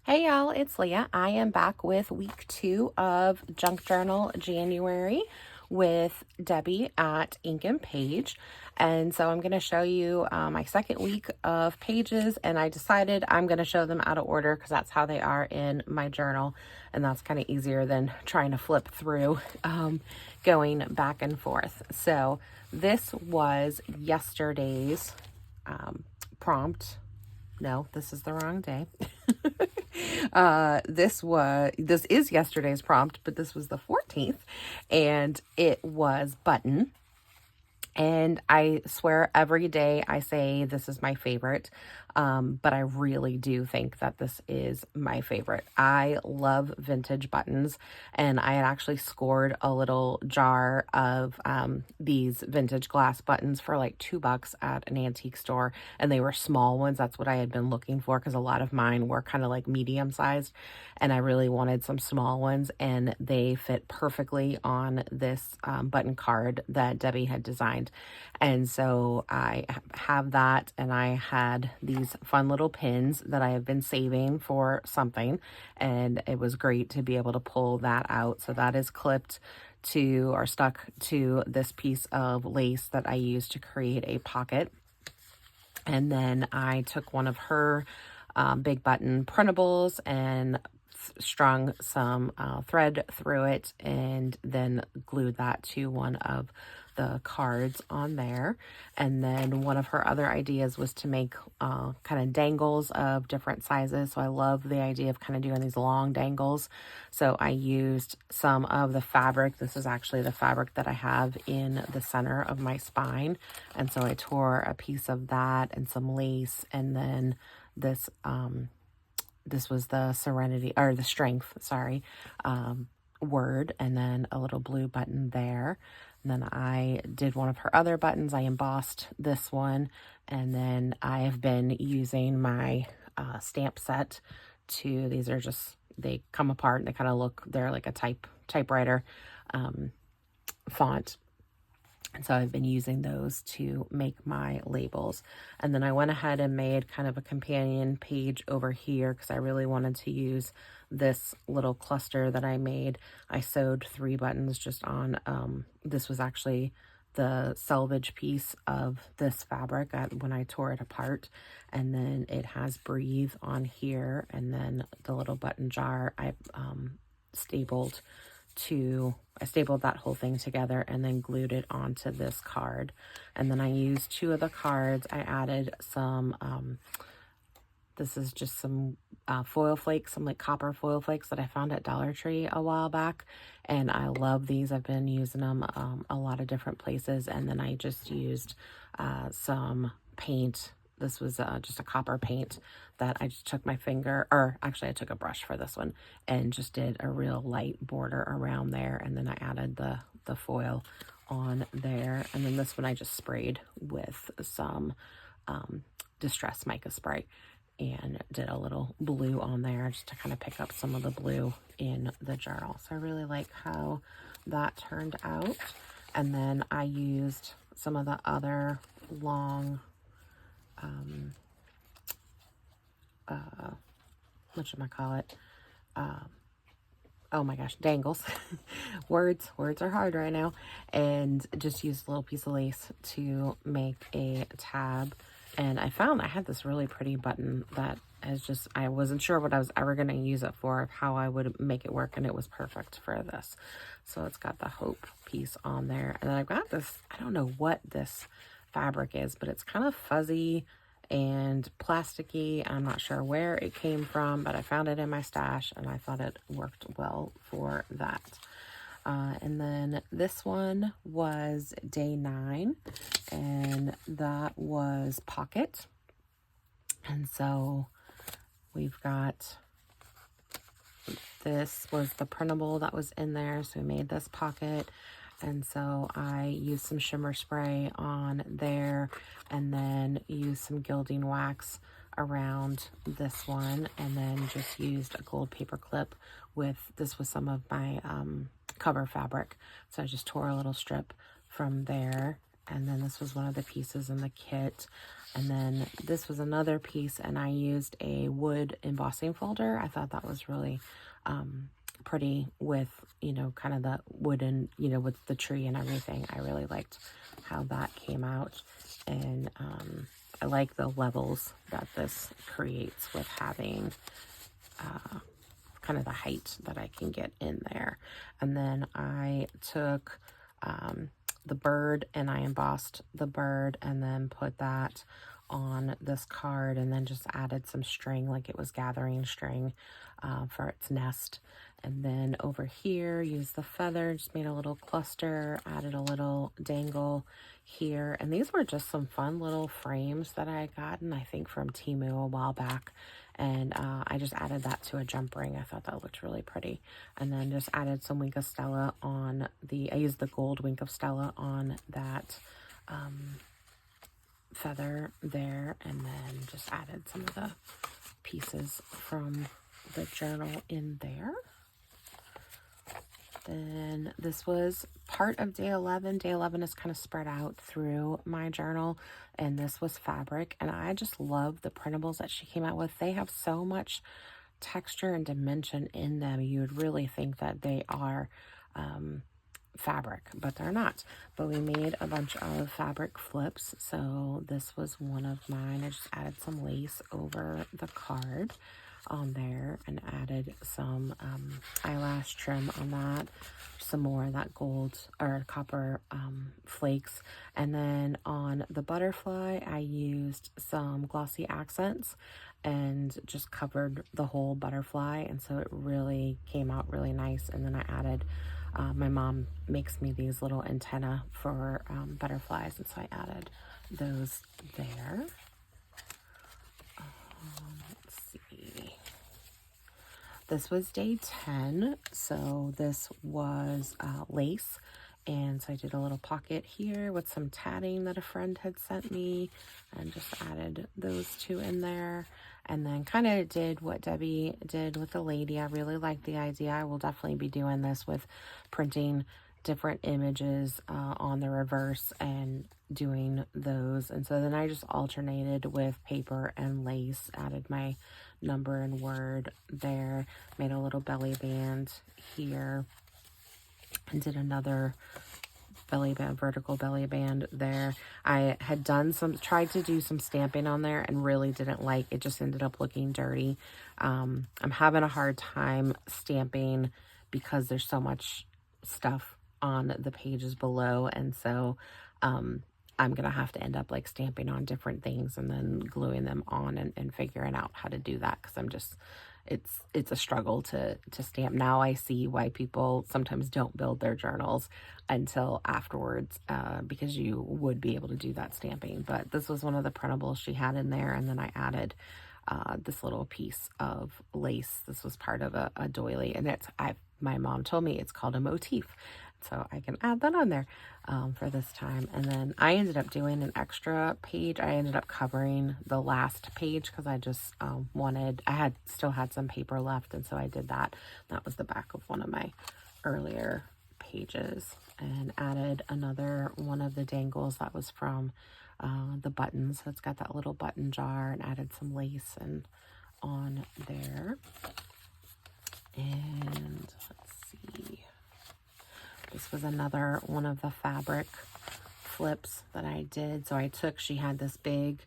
Hey y'all, it's Leah. I am back with week 2 of Junk Journal January with Debbie at Ink and Page. And so I'm going to show you my second week of pages, and I decided I'm going to show them out of order because that's how they are in my journal, and that's kind of easier than trying to flip through going back and forth. So this was yesterday's prompt. No, this is the wrong day. This is yesterday's prompt, but this was the 14th, and it was button. And I swear every day I say this is my favorite, but I really do think that this is my favorite. I love vintage buttons, and I had actually scored a little jar of these vintage glass buttons for like $2 at an antique store, and they were small ones. That's what I had been looking for because a lot of mine were kind of like medium sized, and I really wanted some small ones, and they fit perfectly on this button card that Debbie had designed. And so I have that, and I had these fun little pins that I have been saving for something, and it was great to be able to pull that out. So that is clipped to or stuck to this piece of lace that I used to create a pocket. And then I took one of her big button printables and strung some thread through it, and then glued that to one of the cards on there. And then one of her other ideas was to make kind of dangles of different sizes. So I love the idea of kind of doing these long dangles. So I used some of the fabric. This is actually the fabric that I have in the center of my spine. And so I tore a piece of that and some lace, and then this this was the serenity, or the strength, sorry, word, and then a little blue button there. And then I did one of her other buttons. I embossed this one, and then I have been using my stamp set to, these are just, they come apart and they kind of look, they're like a typewriter font. And so I've been using those to make my labels. And then I went ahead and made kind of a companion page over here because I really wanted to use this little cluster that I made. I sewed 3 buttons just on, this was actually the selvage piece of this fabric when I tore it apart. And then it has breathe on here, and then the little button jar I stapled that whole thing together and then glued it onto this card. And then I used 2 of the cards. I added some, this is just some foil flakes, some like copper foil flakes that I found at Dollar Tree a while back. And I love these. I've been using them a lot of different places. And then I just used some paint. This was just a copper paint that I just took my finger, or actually I took a brush for this one, and just did a real light border around there. And then I added the foil on there. And then this one I just sprayed with some Distress mica spray and did a little blue on there just to kind of pick up some of the blue in the journal. So I really like how that turned out. And then I used some of the other long whatchamacallit, oh my gosh, dangles. words are hard right now. And just used a little piece of lace to make a tab. And I found I had this really pretty button that is just, I wasn't sure what I was ever going to use it for, how I would make it work, and it was perfect for this. So it's got the hope piece on there. And then I've got this, I don't know what this fabric is, but it's kind of fuzzy and plasticky. I'm not sure where it came from, but I found it in my stash and I thought it worked well for that. And then this one was day 9, and that was pocket. And so we've got, this was the printable that was in there, so we made this pocket. And so I used some shimmer spray on there, and then used some gilding wax around this one, and then just used a gold paper clip with, this was some of my cover fabric. So I just tore a little strip from there And then this was one of the pieces in the kit. And then this was another piece, and I used a wood embossing folder. I thought that was really pretty with, you know, kind of the wooden, you know, with the tree and everything. I really liked how that came out. And I like the levels that this creates with having kind of the height that I can get in there. And then I took the bird and I embossed the bird and then put that on this card, and then just added some string, like it was gathering string for its nest. And then over here, used the feather, just made a little cluster, added a little dangle here. And these were just some fun little frames that I had gotten, I think from Temu a while back. And I just added that to a jump ring. I thought that looked really pretty. And then just added some Wink of Stella on the, I used the gold Wink of Stella on that feather there. And then just added some of the pieces from the journal in there. Then this was part of day 11. Day 11 is kind of spread out through my journal, and this was fabric. And I just love the printables that she came out with. They have so much texture and dimension in them. You would really think that they are fabric, but they're not. But we made a bunch of fabric flips. So this was one of mine. I just added some lace over the card on there and added some eyelash trim on that, some more of that gold or copper flakes. And then on the butterfly, I used some glossy accents and just covered the whole butterfly, and so it really came out really nice. And then I added my mom makes me these little antenna for butterflies, and so I added those there. Let's see. This was day 10, so this was lace, and so I did a little pocket here with some tatting that a friend had sent me, and just added those two in there. And then kind of did what Debbie did with the lady. I really like the idea. I will definitely be doing this with printing different images on the reverse and doing those. And so then I just alternated with paper and lace, added my number and word there, made a little belly band here, and did another belly band, vertical belly band there. I had done tried to do some stamping on there and really didn't like it. Just ended up looking dirty. I'm having a hard time stamping because there's so much stuff on the pages below, and so I'm gonna have to end up like stamping on different things and then gluing them on and figuring out how to do that, because I'm just it's a struggle to stamp. Now I see why people sometimes don't build their journals until afterwards, because you would be able to do that stamping. But this was one of the printables she had in there, and then I added this little piece of lace. This was part of a doily, and my mom told me it's called a motif, so I can add that on there for this time. And then I ended up doing an extra page. I ended up covering the last page because I just still had some paper left, and so I did that. That was the back of one of my earlier pages, and added another one of the dangles that was from the buttons. So it's got that little button jar, and added some lace and on there. And let's see, this was another one of the fabric flips that I did. So she had this big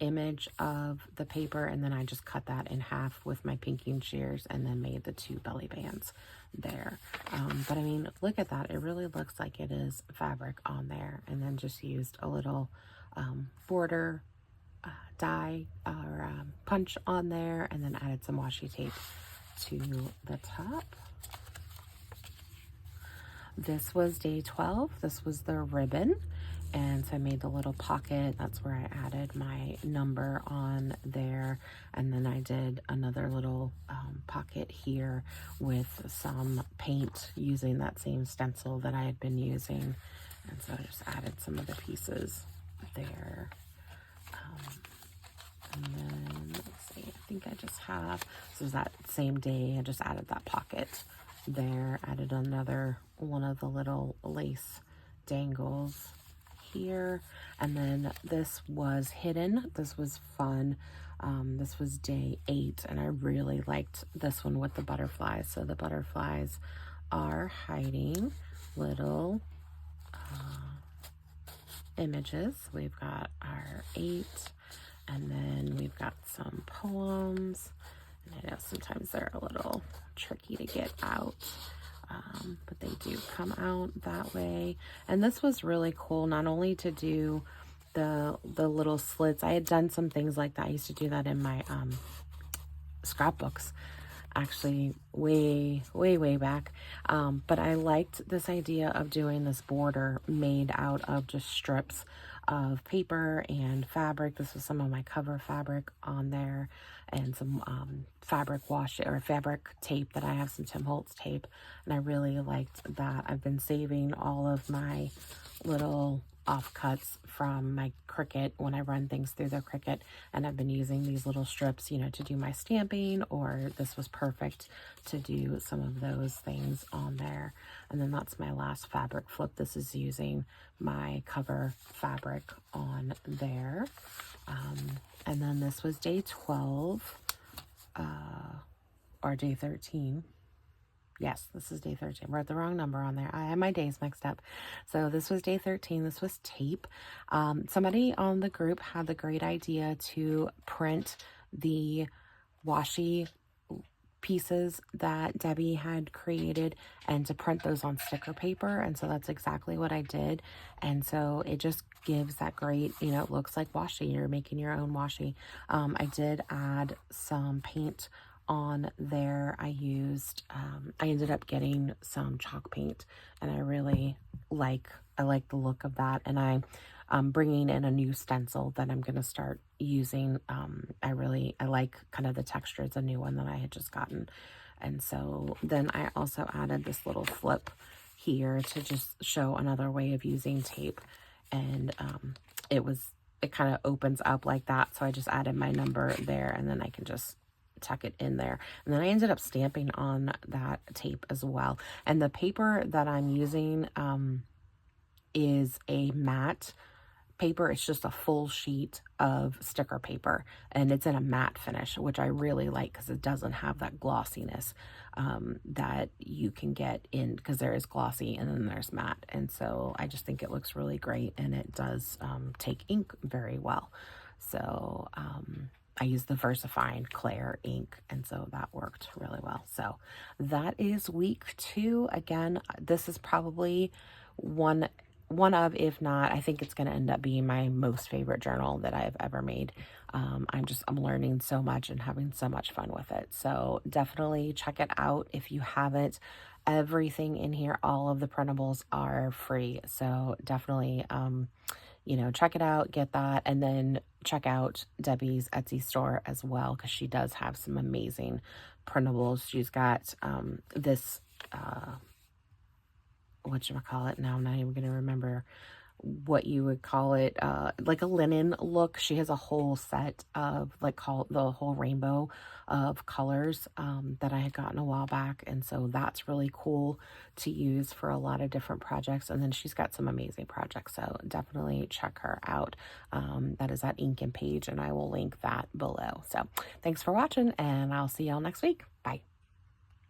image of the paper, and then I just cut that in half with my pinking shears and then made the two belly bands there. But I mean, look at that. It really looks like it is fabric on there. And then just used a little border die or punch on there, and then added some washi tape to the top. This was day 12. This was the ribbon, and so I made the little pocket. That's where I added my number on there, and then I did another little pocket here with some paint using that same stencil that I had been using, and so I just added some of the pieces there. And then let's see, I think I just have, this was that same day, I just added that pocket there, added another one of the little lace dangles here. And then this was hidden. This was fun. This was day 8, and I really liked this one with the butterflies. So the butterflies are hiding little images. We've got our 8, and then we've got some poems. And I know sometimes they're a little tricky to get out, but they do come out that way. And this was really cool, not only to do the little slits. I had done some things like that. I used to do that in my scrapbooks, actually way back. But I liked this idea of doing this border made out of just strips of paper and fabric. This was some of my cover fabric on there, and some fabric wash or fabric tape that I have, some Tim Holtz tape, and I really liked that. I've been saving all of my little offcuts from my Cricut when I run things through the Cricut, and I've been using these little strips, you know, to do my stamping, or this was perfect to do some of those things on there. And then that's my last fabric flip. This is using my cover fabric on there. And then this was day 12, or day 13. Yes, this is day 13. We're at the wrong number on there. I have my days mixed up. So this was day 13. This was tape. Somebody on the group had the great idea to print the washi pieces that Debbie had created and to print those on sticker paper. And so that's exactly what I did. And so it just gives that great, you know, it looks like washi. You're making your own washi. I did add some paint on there. I ended up getting some chalk paint, and I really like the look of that. And I'm bringing in a new stencil that I'm going to start using. I like kind of the texture. It's a new one that I had just gotten. And so then I also added this little flip here to just show another way of using tape. And it kind of opens up like that. So I just added my number there, and then I can just tuck it in there. And then I ended up stamping on that tape as well. And the paper that I'm using is a matte paper. It's just a full sheet of sticker paper, and it's in a matte finish, which I really like because it doesn't have that glossiness that you can get in, because there is glossy and then there's matte. And so I just think it looks really great, and it does take ink very well. So I used the VersaFine Claire ink, and so that worked really well. So that is week 2. Again, this is probably one of, if not, I think it's going to end up being my most favorite journal that I've ever made. I'm learning so much and having so much fun with it. So definitely check it out if you haven't. Everything in here, all of the printables are free. So definitely, you know, check it out, get that, and then check out Debbie's Etsy store as well, because she does have some amazing printables. She's got this, whatchamacallit, now I'm not even going to remember what you would call it, like a linen look. She has a whole set of, like, the whole rainbow of colors that I had gotten a while back, and so that's really cool to use for a lot of different projects. And then she's got some amazing projects, so definitely check her out. That is at Ink and Page, and I will link that below. So thanks for watching, and I'll see y'all next week. Bye.